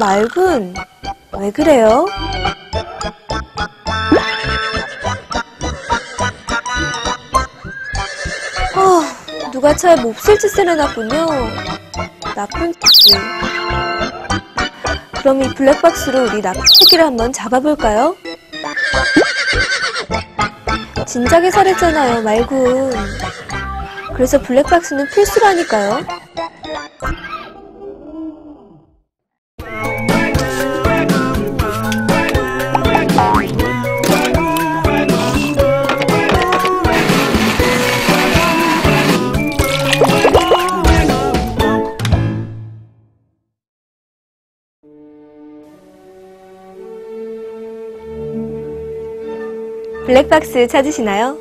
맑은. 왜 그래요? 누가 차에 몹쓸 짓을 해놨군요. 나쁜 새끼. 그럼 이 블랙박스로 우리 나쁜 새끼를 한번 잡아볼까요? 진작에 살했잖아요, 맑은. 그래서 블랙박스는 필수라니까요. 블랙박스 찾으시나요?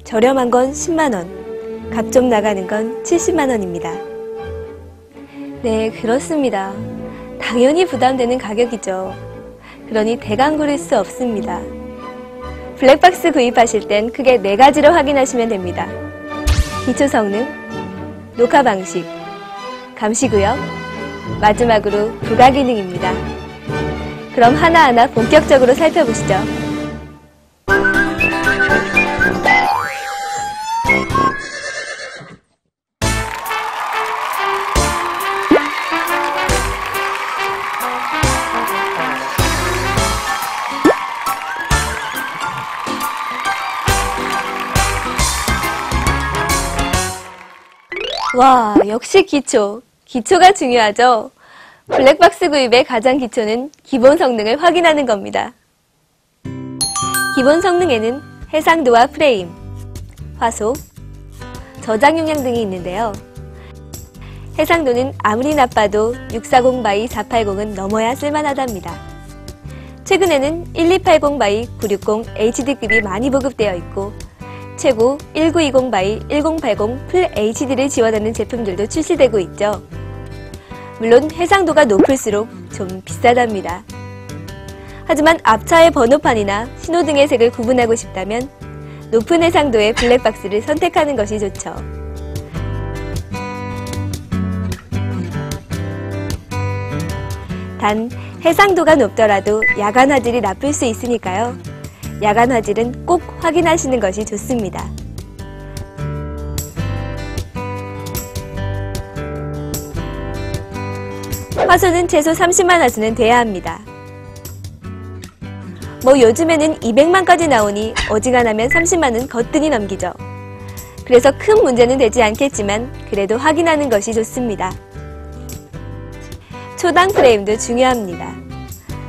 저렴한 건 10만원, 값 좀 나가는 건 70만원입니다. 네, 그렇습니다. 당연히 부담되는 가격이죠. 그러니 대강 고를 수 없습니다. 블랙박스 구입하실 땐 크게 4가지로 확인하시면 됩니다. 기초 성능, 녹화 방식, 감시구역, 마지막으로 부가 기능입니다. 그럼 하나하나 본격적으로 살펴보시죠. 와, 역시 기초. 기초가 중요하죠. 블랙박스 구입의 가장 기초는 기본 성능을 확인하는 겁니다. 기본 성능에는 해상도와 프레임, 화소, 저장 용량 등이 있는데요. 해상도는 아무리 나빠도 640x480은 넘어야 쓸만하답니다. 최근에는 1280x960 HD급이 많이 보급되어 있고 최고 1920x1080 풀 HD를 지원하는 제품들도 출시되고 있죠. 물론 해상도가 높을수록 좀 비싸답니다. 하지만 앞차의 번호판이나 신호등의 색을 구분하고 싶다면 높은 해상도의 블랙박스를 선택하는 것이 좋죠. 단 해상도가 높더라도 야간 화질이 나쁠 수 있으니까요. 야간 화질은 꼭 확인하시는 것이 좋습니다. 화소는 최소 30만 화소는 돼야 합니다. 뭐 요즘에는 200만까지 나오니 어지간하면 30만은 거뜬히 넘기죠. 그래서 큰 문제는 되지 않겠지만 그래도 확인하는 것이 좋습니다. 초당 프레임도 중요합니다.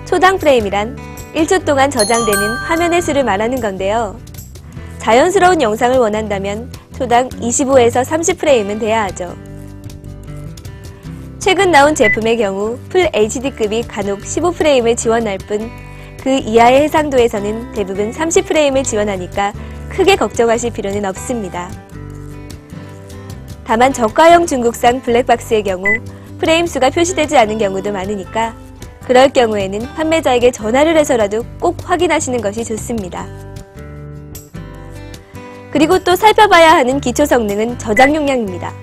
초당 프레임이란 1초 동안 저장되는 화면의 수를 말하는 건데요. 자연스러운 영상을 원한다면 초당 25에서 30프레임은 돼야 하죠. 최근 나온 제품의 경우 풀 HD급이 간혹 15프레임을 지원할 뿐 그 이하의 해상도에서는 대부분 30프레임을 지원하니까 크게 걱정하실 필요는 없습니다. 다만 저가형 중국산 블랙박스의 경우 프레임 수가 표시되지 않은 경우도 많으니까 그럴 경우에는 판매자에게 전화를 해서라도 꼭 확인하시는 것이 좋습니다. 그리고 또 살펴봐야 하는 기초 성능은 저장 용량입니다.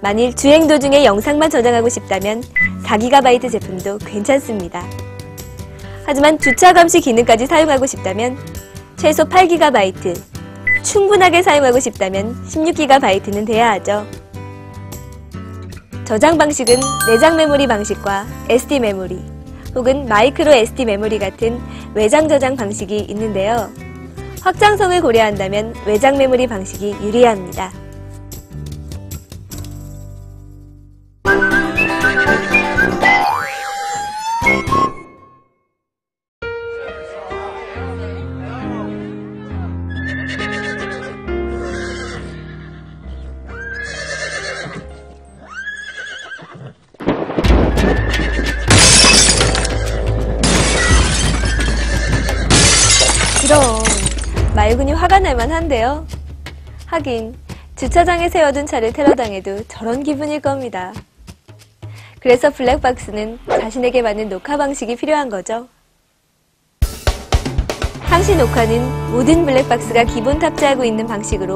만일 주행 도중에 영상만 저장하고 싶다면 4GB 제품도 괜찮습니다. 하지만 주차 감시 기능까지 사용하고 싶다면 최소 8GB, 충분하게 사용하고 싶다면 16GB는 돼야 하죠. 저장 방식은 내장 메모리 방식과 SD 메모리 혹은 마이크로 SD 메모리 같은 외장 저장 방식이 있는데요. 확장성을 고려한다면 외장 메모리 방식이 유리합니다. 그럼 맑은이 화가 날만 한데요. 하긴 주차장에 세워둔 차를 테러당해도 저런 기분일 겁니다. 그래서 블랙박스는 자신에게 맞는 녹화 방식이 필요한 거죠. 상시 녹화는 모든 블랙박스가 기본 탑재하고 있는 방식으로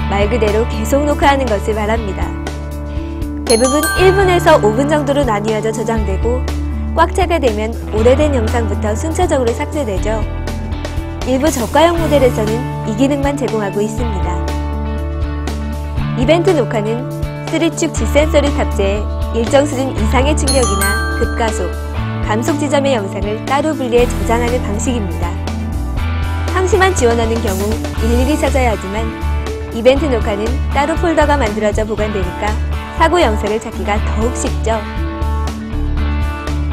말 그대로 계속 녹화하는 것을 말합니다. 대부분 1분에서 5분 정도로 나뉘어져 저장되고 꽉 차게 되면 오래된 영상부터 순차적으로 삭제되죠. 일부 저가형 모델에서는 이 기능만 제공하고 있습니다. 이벤트 녹화는 3축 G센서를 탑재해 일정 수준 이상의 충격이나 급가속, 감속 지점의 영상을 따로 분리해 저장하는 방식입니다. 상시만 지원하는 경우 일일이 찾아야 하지만 이벤트 녹화는 따로 폴더가 만들어져 보관되니까 사고 영상을 찾기가 더욱 쉽죠.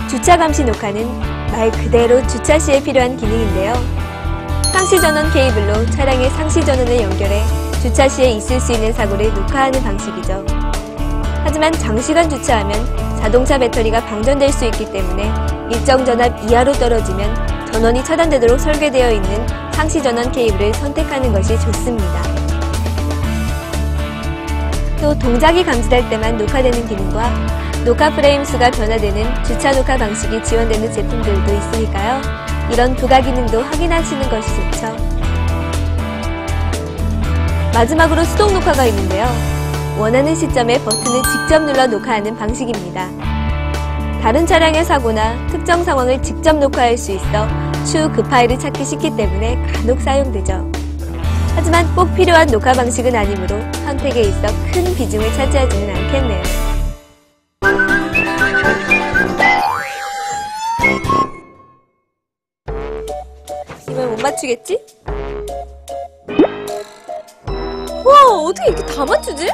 주차 감시 녹화는 말 그대로 주차 시에 필요한 기능인데요. 상시 전원 케이블로 차량의 상시 전원을 연결해 주차 시에 있을 수 있는 사고를 녹화하는 방식이죠. 하지만 장시간 주차하면 자동차 배터리가 방전될 수 있기 때문에 일정 전압 이하로 떨어지면 전원이 차단되도록 설계되어 있는 상시 전원 케이블을 선택하는 것이 좋습니다. 또 동작이 감지될 때만 녹화되는 기능과 녹화 프레임 수가 변화되는 주차 녹화 방식이 지원되는 제품들도 있으니까요. 이런 부가 기능도 확인하시는 것이 좋죠. 마지막으로 수동 녹화가 있는데요. 원하는 시점에 버튼을 직접 눌러 녹화하는 방식입니다. 다른 차량의 사고나 특정 상황을 직접 녹화할 수 있어 추후 그 파일을 찾기 쉽기 때문에 간혹 사용되죠. 하지만 꼭 필요한 녹화 방식은 아니므로 선택에 있어 큰 비중을 차지하지는 않겠네요. 이번엔 못 맞추겠지? 와, 어떻게 이렇게 다 맞추지?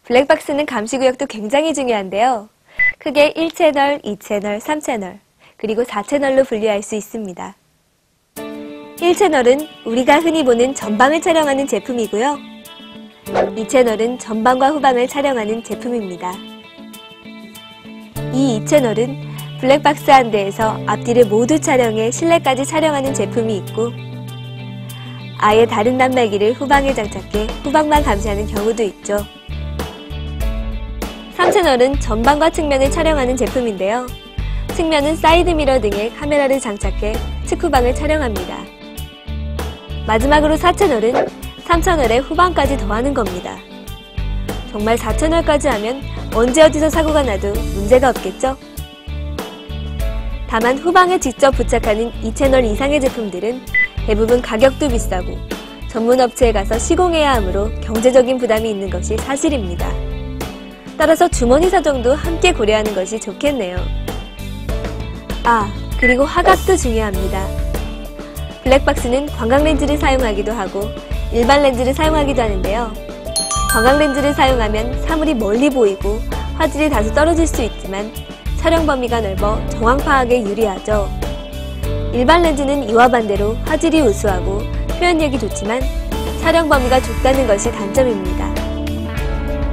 블랙박스는 감시구역도 굉장히 중요한데요. 크게 1채널, 2채널, 3채널, 그리고 4채널로 분류할 수 있습니다. 1채널은 우리가 흔히 보는 전방을 촬영하는 제품이고요. 2채널은 전방과 후방을 촬영하는 제품입니다. 이 2채널은 블랙박스 한 대에서 앞뒤를 모두 촬영해 실내까지 촬영하는 제품이 있고, 아예 다른 단말기를 후방에 장착해 후방만 감시하는 경우도 있죠. 3채널은 전방과 측면을 촬영하는 제품인데요. 측면은 사이드미러 등의 카메라를 장착해 측후방을 촬영합니다. 마지막으로 4채널은 3채널에 후방까지 더하는 겁니다. 정말 4채널까지 하면 언제 어디서 사고가 나도 문제가 없겠죠? 다만 후방에 직접 부착하는 2채널 이상의 제품들은 대부분 가격도 비싸고 전문 업체에 가서 시공해야 하므로 경제적인 부담이 있는 것이 사실입니다. 따라서 주머니 사정도 함께 고려하는 것이 좋겠네요. 아, 그리고 화각도 중요합니다. 블랙박스는 관광렌즈를 사용하기도 하고 일반 렌즈를 사용하기도 하는데요. 관광렌즈를 사용하면 사물이 멀리 보이고 화질이 다소 떨어질 수 있지만 촬영 범위가 넓어 정황 파악에 유리하죠. 일반 렌즈는 이와 반대로 화질이 우수하고 표현력이 좋지만 촬영 범위가 좁다는 것이 단점입니다.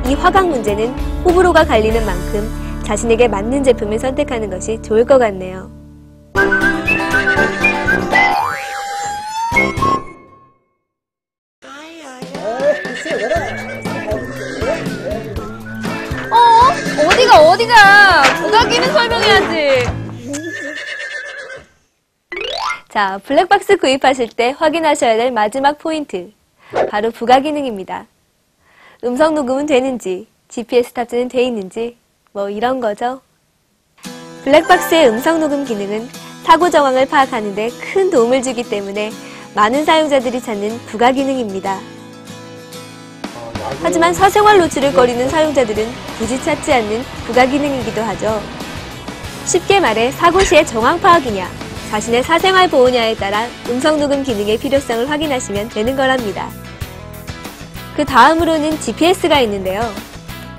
이 화각 문제는 호불호가 갈리는 만큼 자신에게 맞는 제품을 선택하는 것이 좋을 것 같네요. 어디가? 부가 기능 설명해야지. 자, 블랙박스 구입하실 때 확인하셔야 될 마지막 포인트. 바로 부가 기능입니다. 음성 녹음은 되는지, GPS 탑재는 돼 있는지, 뭐 이런 거죠. 블랙박스의 음성 녹음 기능은 사고 정황을 파악하는 데 큰 도움을 주기 때문에 많은 사용자들이 찾는 부가 기능입니다. 하지만 사생활 노출을 꺼리는 사용자들은 굳이 찾지 않는 부가 기능이기도 하죠. 쉽게 말해 사고 시의 정황 파악이냐, 자신의 사생활 보호냐에 따라 음성 녹음 기능의 필요성을 확인하시면 되는 거랍니다. 그 다음으로는 GPS가 있는데요.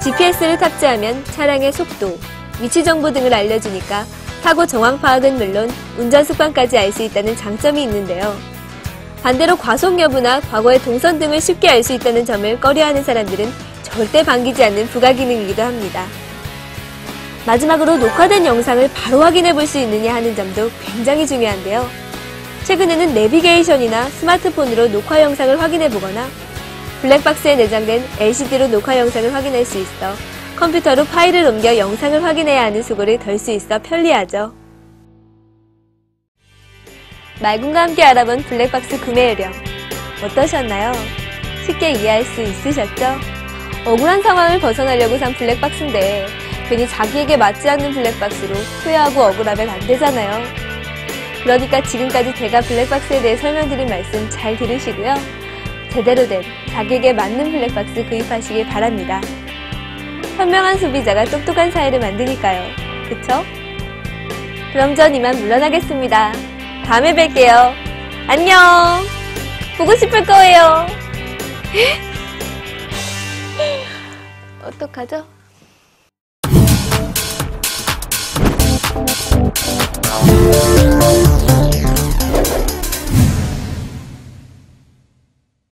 GPS를 탑재하면 차량의 속도, 위치 정보 등을 알려주니까 사고 정황 파악은 물론 운전 습관까지 알 수 있다는 장점이 있는데요. 반대로 과속 여부나 과거의 동선 등을 쉽게 알 수 있다는 점을 꺼려하는 사람들은 절대 반기지 않는 부가 기능이기도 합니다. 마지막으로 녹화된 영상을 바로 확인해 볼 수 있느냐 하는 점도 굉장히 중요한데요. 최근에는 내비게이션이나 스마트폰으로 녹화 영상을 확인해 보거나 블랙박스에 내장된 LCD로 녹화 영상을 확인할 수 있어 컴퓨터로 파일을 옮겨 영상을 확인해야 하는 수고를 덜 수 있어 편리하죠. 말군과 함께 알아본 블랙박스 구매 요령 어떠셨나요? 쉽게 이해할 수 있으셨죠? 억울한 상황을 벗어나려고 산 블랙박스인데 괜히 자기에게 맞지 않는 블랙박스로 후회하고 억울하면 안 되잖아요. 그러니까 지금까지 제가 블랙박스에 대해 설명드린 말씀 잘 들으시고요. 제대로 된 자기에게 맞는 블랙박스 구입하시길 바랍니다. 현명한 소비자가 똑똑한 사회를 만드니까요. 그쵸? 그럼 전 이만 물러나겠습니다. 다음에 뵐게요. 안녕! 보고 싶을 거예요. 어떡하죠?